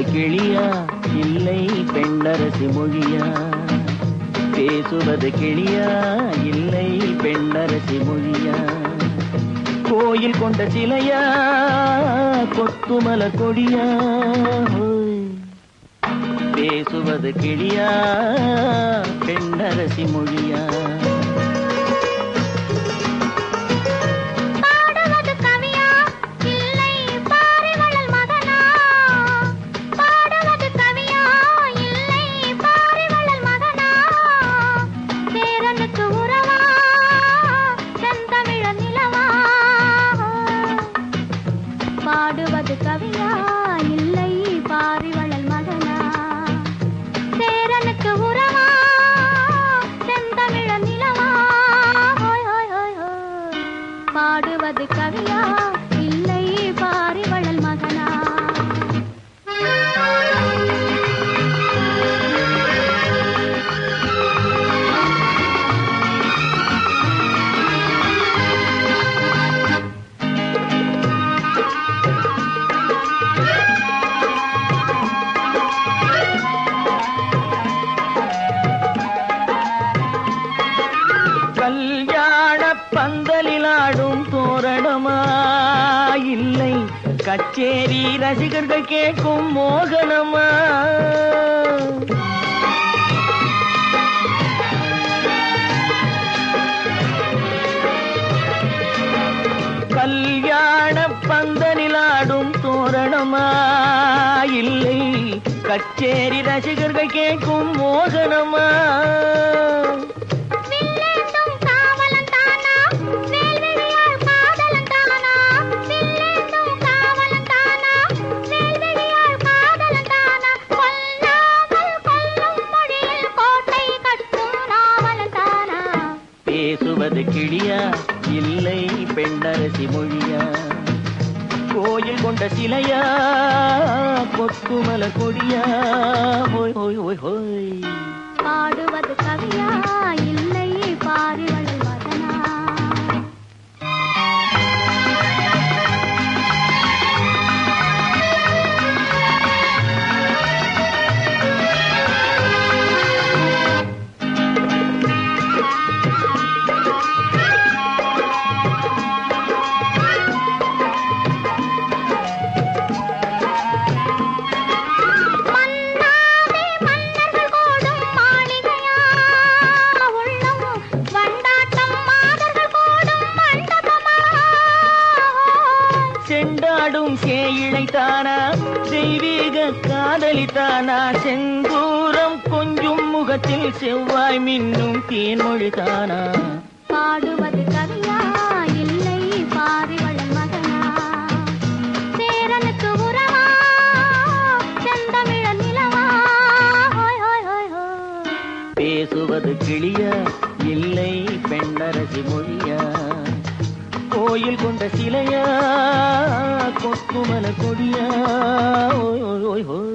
பேசுவது கிளியா இல்லை பெண்ணரசி மொழியா? பேசுவது கிளியா இல்லை பெண்ணரசி மொழியா? கோயில் கொண்ட சிலையா கொத்துமல கொடியா? பேசுவது கிளியா பெண்ணரசி மொழியா? பாடுவது கவியா இல்லை பாரிவளல் மகனா? சேரனுக்கு உறவா செந்தமிழ நிலவா? பாடுவது கவியா இல்லை பாரிவளல் மகனா? கல்யாண பந்தலிலாடும் தோரணமா இல்லை கச்சேரி ரசிகர்கள் கேட்கும் மோகனமா? கல்யாண பந்தலிலாடும் தோரணமா இல்லை கச்சேரி ரசிகர்கள் கேட்கும் மோகனமா? பேசுவது கிளியா இல்லை பெண்ணரசி மொழியா? கோயில் கொண்ட சிலையா கொத்துமல கொடியா? ஹோய் ஹோய் ஹோய் ஹோய். பாடுவது கவியா இல்லை பாரிவளல் மகனா? செண்டாடும் சேயிழைத்தானா தெய்வீக காதலித்தானா? செந்தூரம் கொஞ்சும் முகத்தில் செவ்வாய் மின்னும் தேன்மொழிதானா? பாடுவது கவியா இல்லை பாரிவளல் மகனா? சேரனுக்கு உறவா செந்தமிழ நிலவா? பேசுவது கிளியா இல்லை பெண்ணரசி மொழியா? கோயில் கொண்ட சிலையா கொத்துமல கொடியா? ஓய் ஓய் ஓய் ஓய்.